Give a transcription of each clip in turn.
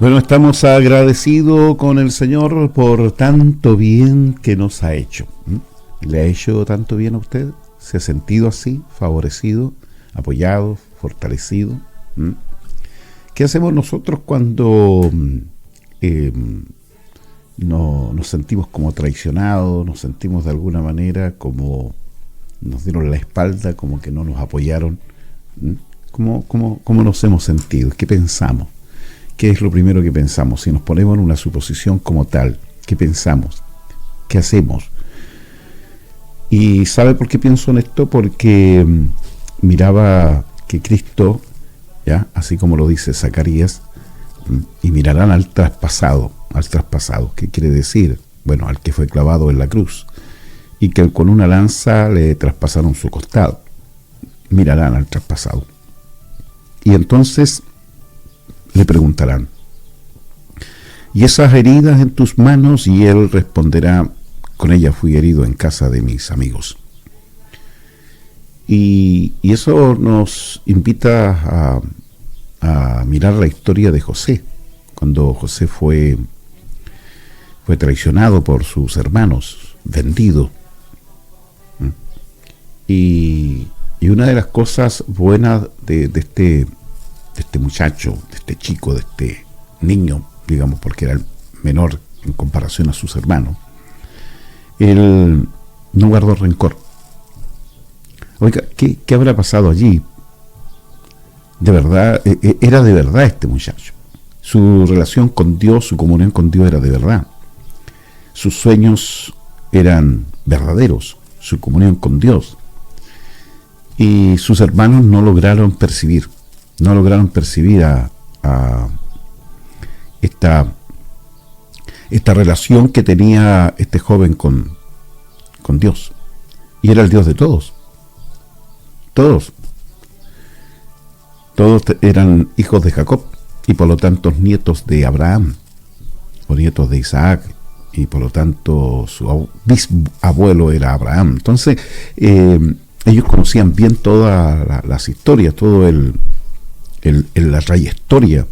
Bueno, estamos agradecidos con el Señor por tanto bien que nos ha hecho. ¿Le ha hecho tanto bien a usted? ¿Se ha sentido así, favorecido, apoyado, fortalecido? ¿Qué hacemos nosotros cuando nos sentimos como traicionados, nos sentimos de alguna manera como nos dieron la espalda, como que no nos apoyaron? ¿Cómo nos hemos sentido? ¿Qué pensamos? ¿Qué es lo primero que pensamos? Si nos ponemos en una suposición como tal, ¿qué pensamos? ¿Qué hacemos? ¿Y sabe por qué pienso en esto? Porque miraba que Cristo, ¿ya? Así como lo dice Zacarías, y mirarán al traspasado. ¿Qué quiere decir? Bueno, al que fue clavado en la cruz, y que con una lanza le traspasaron su costado. Mirarán al traspasado. Y entonces le preguntarán: ¿y esas heridas en tus manos? Y él responderá: con ellas fui herido en casa de mis amigos. Y eso nos invita a mirar la historia de José, cuando José fue traicionado por sus hermanos, vendido. Y una de las cosas buenas de este muchacho, de este chico, de este niño, digamos, porque era el menor en comparación a sus hermanos, él no guardó rencor. Oiga, ¿qué habrá pasado allí? De verdad, era de verdad este muchacho. Su relación con Dios, su comunión con Dios era de verdad. Sus sueños eran verdaderos, su comunión con Dios. Y sus hermanos no lograron percibir a esta relación que tenía este joven con Dios. Y era el Dios de todos. Todos eran hijos de Jacob, y por lo tanto nietos de Abraham, o nietos de Isaac, y por lo tanto su bisabuelo era Abraham. Entonces ellos conocían bien todas las historias, todo la trayectoria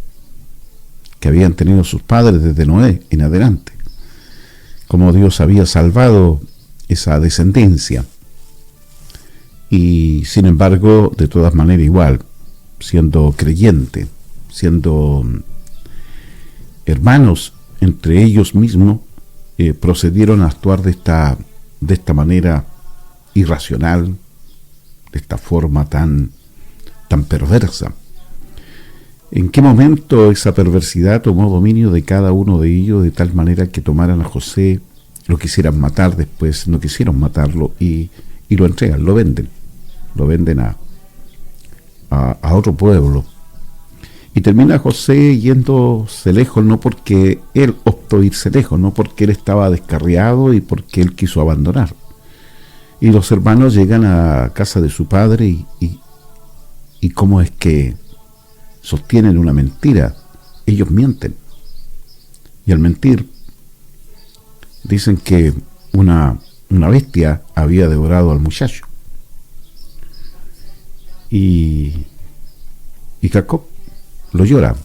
que habían tenido sus padres desde Noé en adelante, cómo Dios había salvado esa descendencia. Y sin embargo, de todas maneras, igual, siendo creyente, siendo hermanos entre ellos mismos, procedieron a actuar de esta manera irracional, de esta forma tan perversa. ¿En qué momento esa perversidad tomó dominio de cada uno de ellos, de tal manera que tomaran a José, lo quisieran matar, después no quisieron matarlo y lo entregan, lo venden a otro pueblo? Y termina José yéndose lejos, no porque él optó irse lejos, no porque él estaba descarriado y porque él quiso abandonar. Y los hermanos llegan a casa de su padre y cómo es que sostienen una mentira. Ellos mienten. Y al mentir, dicen que una bestia había devorado al muchacho. Y Jacob lo llora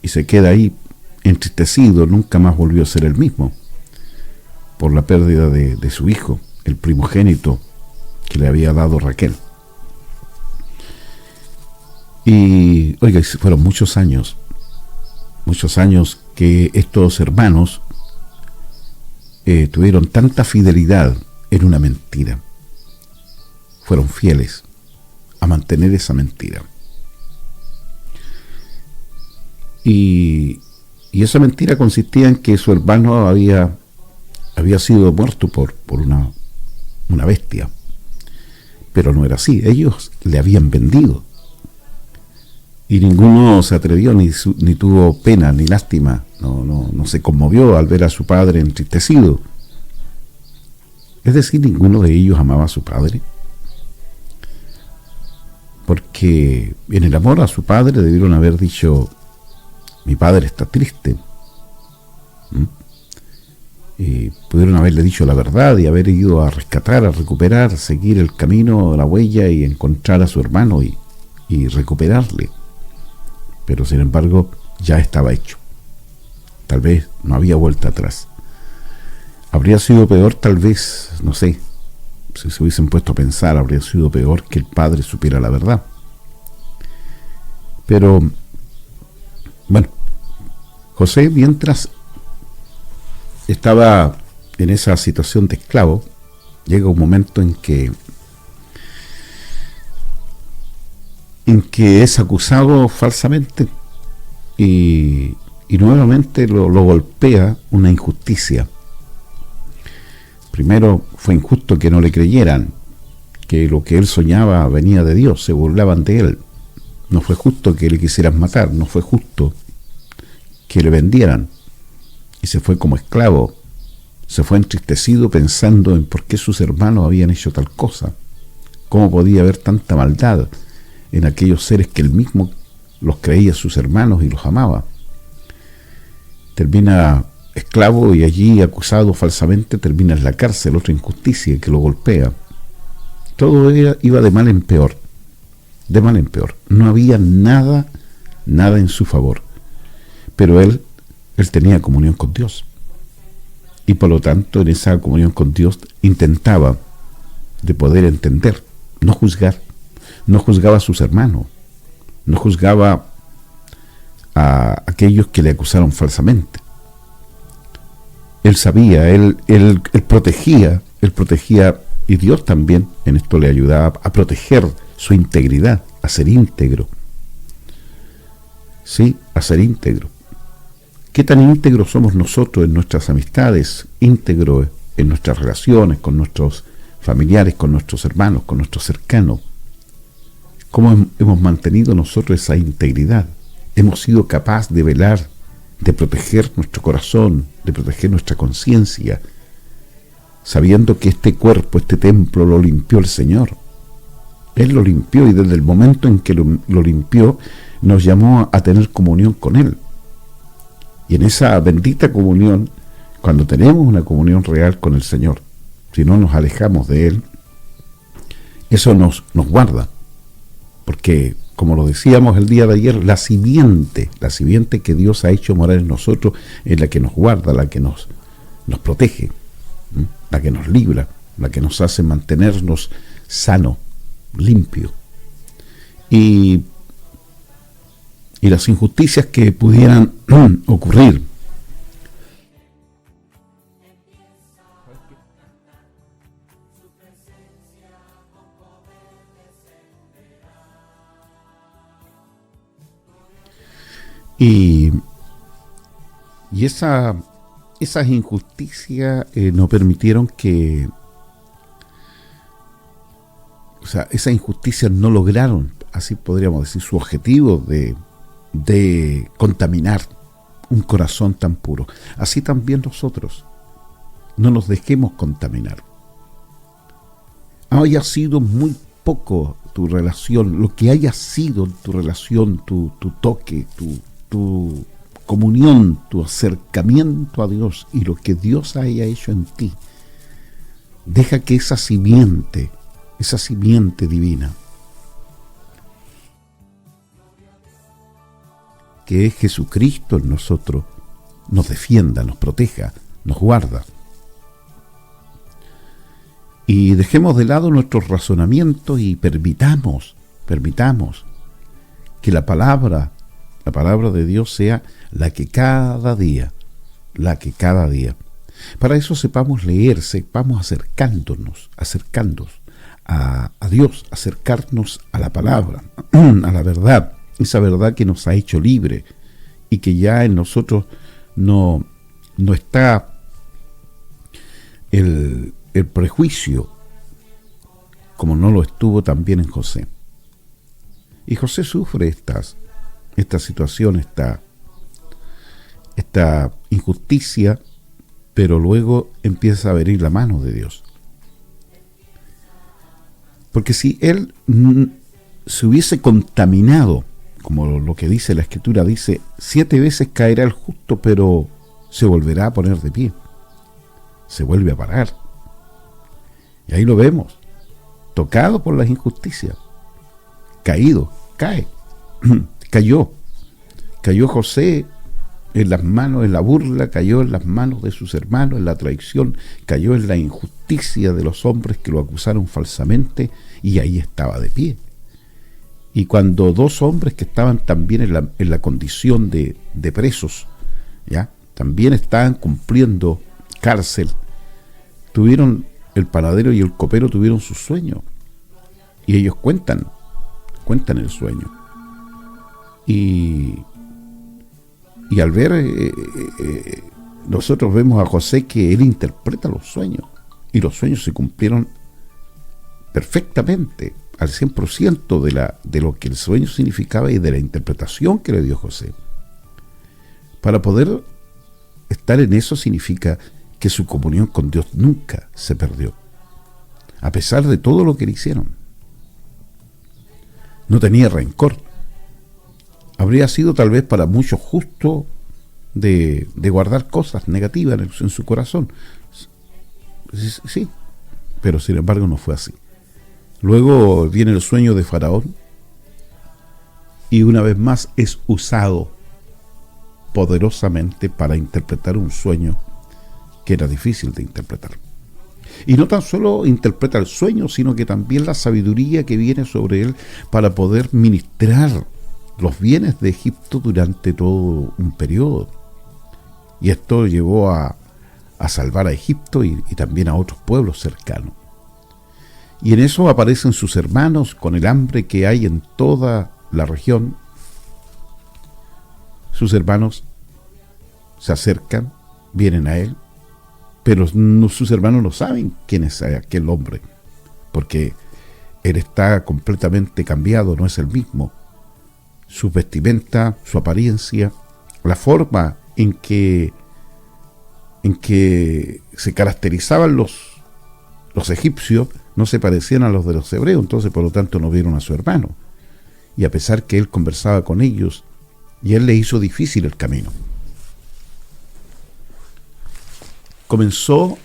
y se queda ahí entristecido. Nunca más volvió a ser el mismo por la pérdida de su hijo, el primogénito que le había dado Raquel. Y oiga, fueron muchos años que estos hermanos tuvieron tanta fidelidad en una mentira. Fueron fieles a mantener esa mentira. Y esa mentira consistía en que su hermano había sido muerto por una bestia. Pero no era así. Ellos le habían vendido. Y ninguno se atrevió, ni tuvo pena, ni lástima. No se conmovió al ver a su padre entristecido. Es decir, ninguno de ellos amaba a su padre. Porque en el amor a su padre debieron haber dicho: mi padre está triste. Y pudieron haberle dicho la verdad y haber ido a rescatar, a recuperar, seguir el camino, la huella y encontrar a su hermano y recuperarle. Pero sin embargo ya estaba hecho. Tal vez no había vuelta atrás. Habría sido peor, tal vez, no sé, si se hubiesen puesto a pensar, habría sido peor que el padre supiera la verdad. Pero, bueno, José, mientras estaba en esa situación de esclavo, llega un momento en que es acusado falsamente y nuevamente lo golpea una injusticia. Primero fue injusto que no le creyeran, que lo que él soñaba venía de Dios, se burlaban de él. No fue justo que le quisieran matar, no fue justo que le vendieran. Y se fue como esclavo, se fue entristecido pensando en por qué sus hermanos habían hecho tal cosa. ¿Cómo podía haber tanta maldad en aquellos seres que él mismo los creía sus hermanos y los amaba? Termina esclavo y allí acusado falsamente, termina en la cárcel, otra injusticia que lo golpea. Todo iba de mal en peor, de mal en peor. No había nada en su favor. Pero él tenía comunión con Dios. Y por lo tanto, en esa comunión con Dios intentaba de poder entender, no juzgar. No juzgaba a sus hermanos, no juzgaba a aquellos que le acusaron falsamente. Él sabía, él protegía, y Dios también en esto le ayudaba a proteger su integridad, a ser íntegro. Sí, a ser íntegro. ¿Qué tan íntegros somos nosotros en nuestras amistades? Íntegros en nuestras relaciones con nuestros familiares, con nuestros hermanos, con nuestros cercanos. ¿Cómo hemos mantenido nosotros esa integridad? Hemos sido capaces de velar, de proteger nuestro corazón, de proteger nuestra conciencia, sabiendo que este cuerpo, este templo, lo limpió el Señor. Él lo limpió y desde el momento en que lo limpió, nos llamó a tener comunión con Él. Y en esa bendita comunión, cuando tenemos una comunión real con el Señor, si no nos alejamos de Él, eso nos guarda. Porque, como lo decíamos el día de ayer, la simiente que Dios ha hecho morar en nosotros es la que nos guarda, la que nos protege, la que nos libra, la que nos hace mantenernos sano, limpio. Y las injusticias que pudieran ocurrir. Y esas injusticias no permitieron que, o sea, esas injusticias no lograron, así podríamos decir, su objetivo de contaminar un corazón tan puro. Así también nosotros, no nos dejemos contaminar. Haya sido muy poco tu relación, lo que haya sido tu relación, tu toque, tu comunión, tu acercamiento a Dios y lo que Dios haya hecho en ti, deja que esa simiente divina, que es Jesucristo en nosotros, nos defienda, nos proteja, nos guarda. Y dejemos de lado nuestros razonamientos y permitamos que la palabra de Dios sea la que cada día. Para eso sepamos leer, sepamos acercándonos a Dios, acercarnos a la palabra, a la verdad, esa verdad que nos ha hecho libre y que ya en nosotros no está el prejuicio, como no lo estuvo también en José. Y José sufre esta situación, esta injusticia, pero luego empieza a venir la mano de Dios. Porque si él se hubiese contaminado, como lo que dice la Escritura, dice, 7 veces caerá el justo, pero se volverá a poner de pie. Se vuelve a parar. Y ahí lo vemos, tocado por las injusticias, cae. Cayó José en las manos, en la burla, cayó en las manos de sus hermanos, en la traición, cayó en la injusticia de los hombres que lo acusaron falsamente, y ahí estaba de pie. Y cuando dos hombres que estaban también en la condición de presos, ¿ya?, también estaban cumpliendo cárcel, tuvieron, el panadero y el copero tuvieron su sueño, y ellos cuentan el sueño. Y al ver, nosotros vemos a José que él interpreta los sueños, y los sueños se cumplieron perfectamente, al 100% de lo que el sueño significaba y de la interpretación que le dio José. Para poder estar en eso significa que su comunión con Dios nunca se perdió, a pesar de todo lo que le hicieron. No tenía rencor. Habría sido tal vez para muchos justo de guardar cosas negativas en su corazón. Sí, pero sin embargo no fue así. Luego viene el sueño de Faraón, y una vez más es usado poderosamente para interpretar un sueño que era difícil de interpretar. Y no tan solo interpreta el sueño, sino que también la sabiduría que viene sobre él para poder ministrar los bienes de Egipto durante todo un periodo. Y esto llevó a salvar a Egipto y también a otros pueblos cercanos. Y en eso aparecen sus hermanos con el hambre que hay en toda la región. Sus hermanos se acercan, vienen a él, pero sus hermanos no saben quién es aquel hombre, porque él está completamente cambiado, no es el mismo. Su vestimenta, su apariencia, la forma en que se caracterizaban los egipcios no se parecían a los de los hebreos, entonces por lo tanto no vieron a su hermano. Y a pesar que él conversaba con ellos, y él le hizo difícil el camino. Comenzó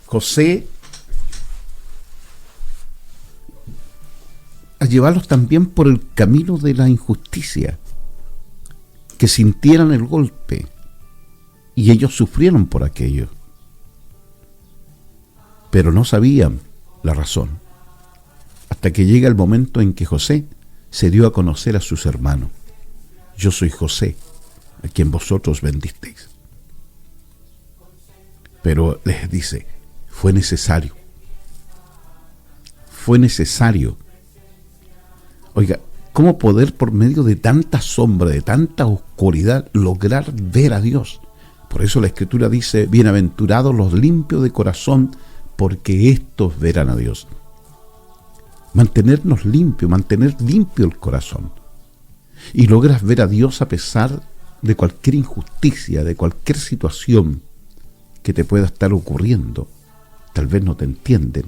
José a llevarlos también por el camino de la injusticia, que sintieran el golpe, y ellos sufrieron por aquello, pero no sabían la razón, hasta que llega el momento en que José se dio a conocer a sus hermanos. Yo soy José, a quien vosotros vendisteis. Pero les dice, fue necesario. Oiga, ¿cómo poder por medio de tanta sombra, de tanta oscuridad, lograr ver a Dios? Por eso la Escritura dice, bienaventurados los limpios de corazón, porque estos verán a Dios. Mantenernos limpios, mantener limpio el corazón. Y logras ver a Dios a pesar de cualquier injusticia, de cualquier situación que te pueda estar ocurriendo. Tal vez no te entienden.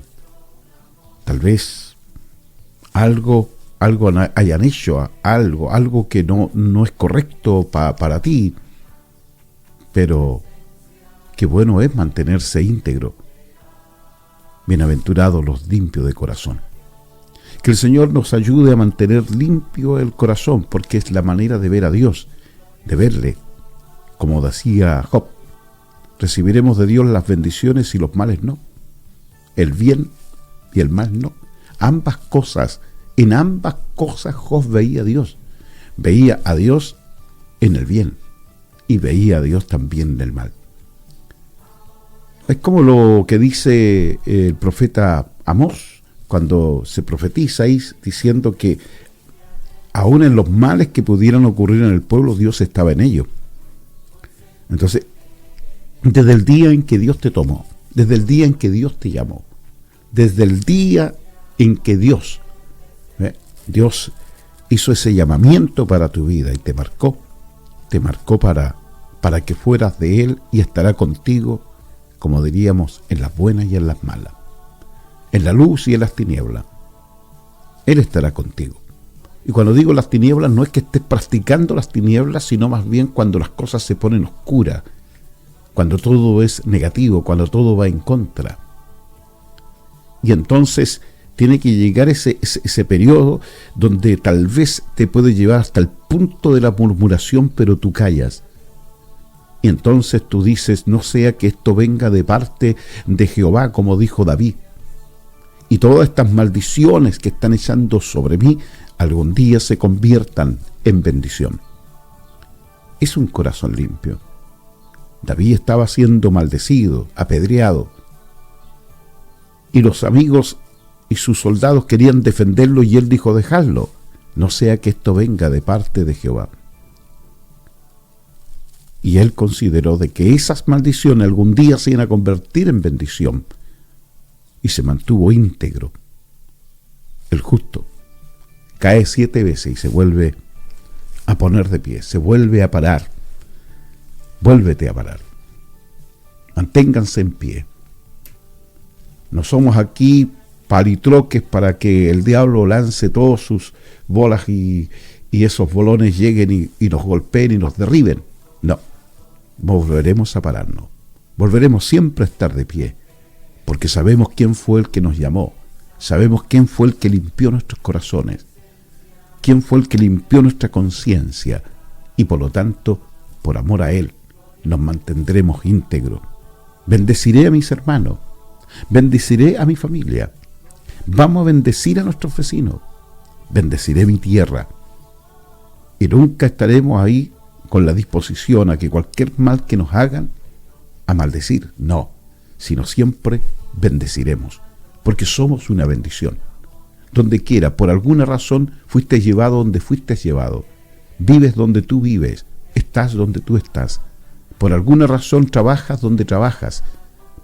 Tal vez algo hayan hecho, algo que no es correcto para ti. Pero qué bueno es mantenerse íntegro. Bienaventurados los limpios de corazón. Que el Señor nos ayude a mantener limpio el corazón, porque es la manera de ver a Dios, de verle, como decía Job. Recibiremos de Dios las bendiciones y los males no. El bien y el mal no. Ambas cosas, en ambas cosas Job veía a Dios. Veía a Dios en el bien y veía a Dios también en el mal. Es como lo que dice el profeta Amós, cuando se profetiza ahí diciendo que aún en los males que pudieran ocurrir en el pueblo, Dios estaba en ello. Entonces, desde el día en que Dios te tomó, desde el día en que Dios te llamó, desde el día en que Dios hizo ese llamamiento para tu vida y te marcó para que fueras de Él, y estará contigo, como diríamos, en las buenas y en las malas, en la luz y en las tinieblas. Él estará contigo. Y cuando digo las tinieblas, no es que estés practicando las tinieblas, sino más bien cuando las cosas se ponen oscuras, cuando todo es negativo, cuando todo va en contra. Y entonces Tiene que llegar ese periodo donde tal vez te puede llevar hasta el punto de la murmuración, pero tú callas. Y entonces tú dices, no sea que esto venga de parte de Jehová, como dijo David. Y todas estas maldiciones que están echando sobre mí, algún día se conviertan en bendición. Es un corazón limpio. David estaba siendo maldecido, apedreado. Y los amigos y sus soldados querían defenderlo y él dijo, dejadlo, no sea que esto venga de parte de Jehová. Y él consideró de que esas maldiciones algún día se iban a convertir en bendición. Y se mantuvo íntegro. El justo cae 7 veces y se vuelve a poner de pie, se vuelve a parar. Vuélvete a parar. Manténganse en pie. No somos aquí palitroques para que el diablo lance todas sus bolas y esos bolones lleguen y nos golpeen y nos derriben. No. Volveremos a pararnos. Volveremos siempre a estar de pie. Porque sabemos quién fue el que nos llamó. Sabemos quién fue el que limpió nuestros corazones. Quién fue el que limpió nuestra conciencia. Y por lo tanto, por amor a Él, nos mantendremos íntegros. Bendeciré a mis hermanos. Bendeciré a mi familia. Vamos a bendecir a nuestros vecinos. Bendeciré mi tierra. Y nunca estaremos ahí con la disposición a que cualquier mal que nos hagan, a maldecir. No, sino siempre bendeciremos, porque somos una bendición. Donde quiera, por alguna razón, fuiste llevado donde fuiste llevado. Vives donde tú vives. Estás donde tú estás. Por alguna razón trabajas donde trabajas,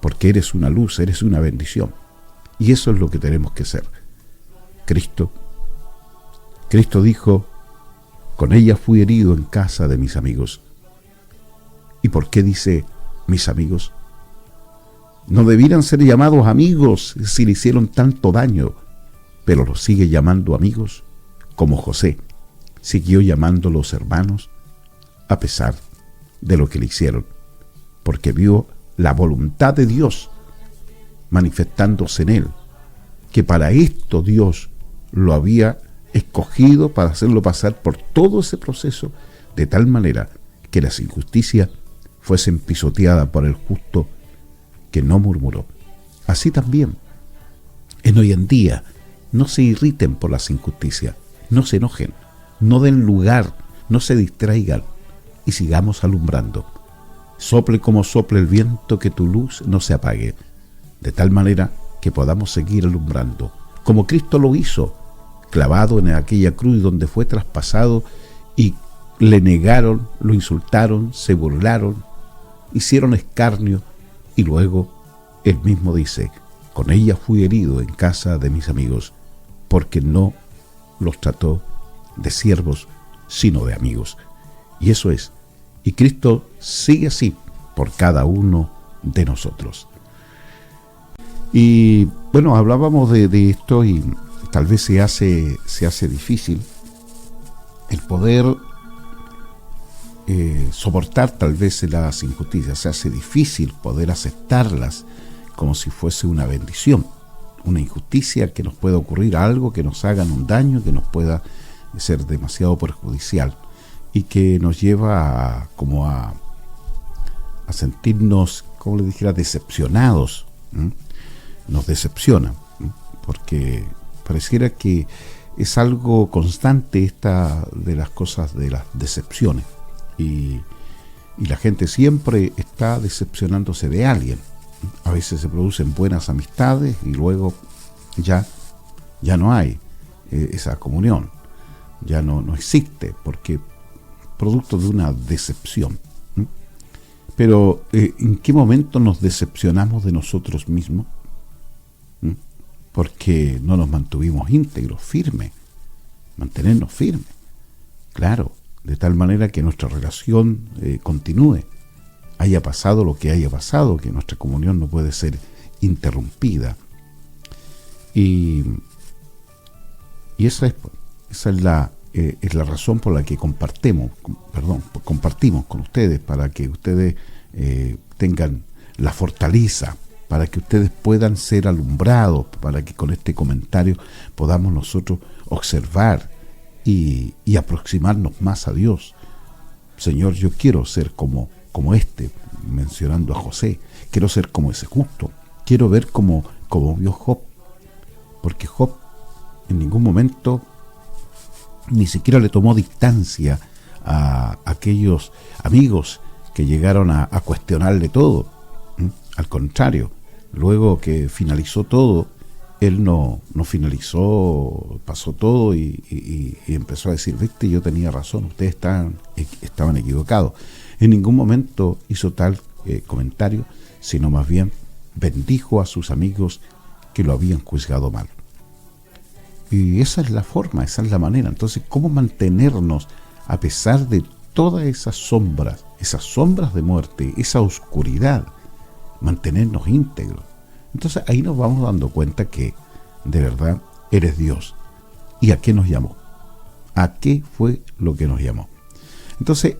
porque eres una luz, eres una bendición. Y eso es lo que tenemos que ser. Cristo dijo, con ella fui herido en casa de mis amigos. ¿Y por qué dice mis amigos? No debieran ser llamados amigos si le hicieron tanto daño, pero los sigue llamando amigos, como José siguió llamándolos hermanos a pesar de lo que le hicieron, porque vio la voluntad de Dios manifestándose en él, que para esto Dios lo había escogido, para hacerlo pasar por todo ese proceso, de tal manera que las injusticias fuesen pisoteadas por el justo que no murmuró. Así también, en hoy en día, no se irriten por las injusticias, no se enojen, no den lugar, no se distraigan, y sigamos alumbrando. Sople como sople el viento, que tu luz no se apague, de tal manera que podamos seguir alumbrando, como Cristo lo hizo, clavado en aquella cruz donde fue traspasado, y le negaron, lo insultaron, se burlaron, hicieron escarnio, y luego él mismo dice, con ella fui herido en casa de mis amigos, porque no los trató de siervos, sino de amigos. Y eso es. Y Cristo sigue así por cada uno de nosotros. Y bueno, hablábamos de esto y tal vez se hace difícil el poder soportar tal vez las injusticias. Se hace difícil poder aceptarlas como si fuese una bendición. Una injusticia que nos pueda ocurrir, algo que nos hagan un daño, que nos pueda ser demasiado perjudicial y que nos lleva a sentirnos, como le dijera, decepcionados. Nos decepciona, porque pareciera que es algo constante esta de las cosas de las decepciones, y la gente siempre está decepcionándose de alguien. A veces se producen buenas amistades y luego ya no hay esa comunión, ya no existe, porque producto de una decepción. Pero ¿en qué momento nos decepcionamos de nosotros mismos? Porque no nos mantuvimos íntegros, firmes, mantenernos firmes, claro, de tal manera que nuestra relación continúe, haya pasado lo que haya pasado, que nuestra comunión no puede ser interrumpida. Y esa es la razón por la que compartimos con ustedes, para que ustedes tengan la fortaleza para que ustedes puedan ser alumbrados, para que con este comentario podamos nosotros observar y aproximarnos más a Dios. Señor, yo quiero ser como mencionando a José, quiero ser como ese justo, quiero ver como vio Job, porque Job en ningún momento ni siquiera le tomó distancia a aquellos amigos que llegaron a cuestionarle todo. Al contrario, luego que finalizó todo, él no finalizó, pasó todo y empezó a decir, viste, yo tenía razón, ustedes estaban equivocados. En ningún momento hizo tal comentario, sino más bien bendijo a sus amigos que lo habían juzgado mal. Y esa es la forma, esa es la manera. Entonces, ¿cómo mantenernos a pesar de todas esas sombras de muerte, esa oscuridad? Mantenernos íntegros. Entonces ahí nos vamos dando cuenta que de verdad eres Dios. ¿Y a qué nos llamó? ¿A qué fue lo que nos llamó? Entonces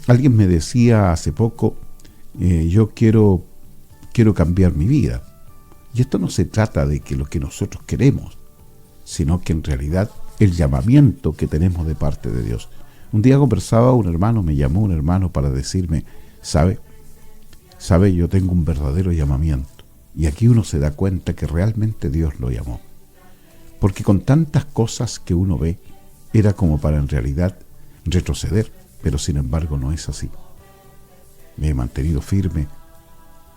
alguien me decía hace poco, yo quiero cambiar mi vida. Y esto no se trata de que lo que nosotros queremos, sino que en realidad el llamamiento que tenemos de parte de Dios. Un día conversaba me llamó un hermano para decirme, ¿sabe? Yo tengo un verdadero llamamiento. Y aquí uno se da cuenta que realmente Dios lo llamó. Porque con tantas cosas que uno ve, era como para en realidad retroceder, pero sin embargo no es así. Me he mantenido firme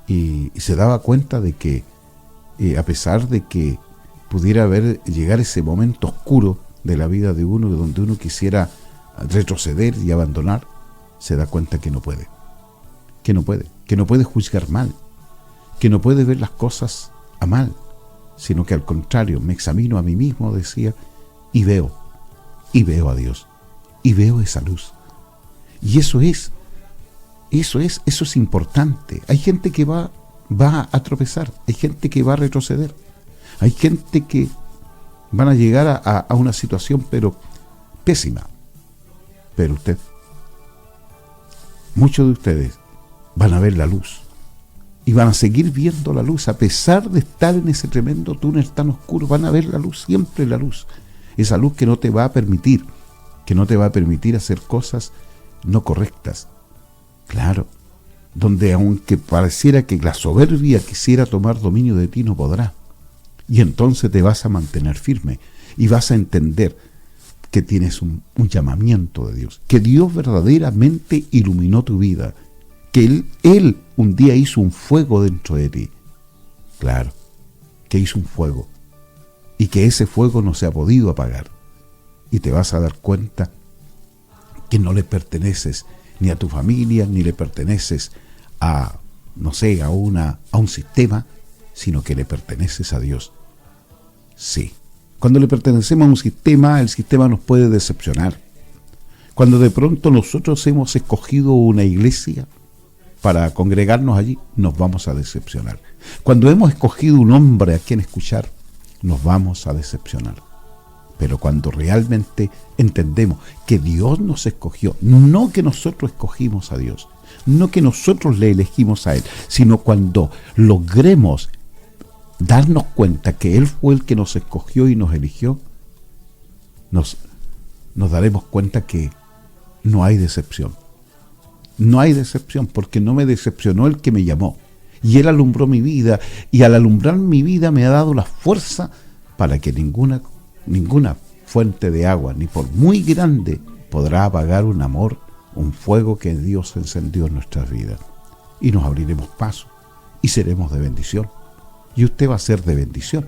y se daba cuenta de que a pesar de que pudiera llegar ese momento oscuro de la vida de uno, donde uno quisiera retroceder y abandonar, se da cuenta que no puede. Que no puede juzgar mal, que no puede ver las cosas a mal, sino que al contrario, me examino a mí mismo, decía, y veo a Dios, y veo esa luz. Y eso es importante. Hay gente que va a tropezar, hay gente que va a retroceder, hay gente que van a llegar a una situación pero pésima. Pero muchos de ustedes van a ver la luz y van a seguir viendo la luz a pesar de estar en ese tremendo túnel tan oscuro. Van a ver la luz, siempre la luz, esa luz que no te va a permitir hacer cosas no correctas. Claro, donde aunque pareciera que la soberbia quisiera tomar dominio de ti, no podrá. Y entonces te vas a mantener firme y vas a entender que tienes un llamamiento de Dios, que Dios verdaderamente iluminó tu vida, que Él un día hizo un fuego dentro de ti. Claro, que hizo un fuego y que ese fuego no se ha podido apagar. Y te vas a dar cuenta que no le perteneces ni a tu familia, ni le perteneces a un sistema, sino que le perteneces a Dios. Sí, cuando le pertenecemos a un sistema, el sistema nos puede decepcionar. Cuando de pronto nosotros hemos escogido una iglesia para congregarnos allí, nos vamos a decepcionar. Cuando hemos escogido un hombre a quien escuchar, nos vamos a decepcionar. Pero cuando realmente entendemos que Dios nos escogió, no que nosotros escogimos a Dios, no que nosotros le elegimos a Él, sino cuando logremos darnos cuenta que Él fue el que nos escogió y nos eligió, nos daremos cuenta que no hay decepción. No hay decepción, porque no me decepcionó el que me llamó. Y Él alumbró mi vida, y al alumbrar mi vida me ha dado la fuerza para que ninguna fuente de agua, ni por muy grande, podrá apagar un amor, un fuego que Dios encendió en nuestras vidas. Y nos abriremos paso, y seremos de bendición. Y usted va a ser de bendición.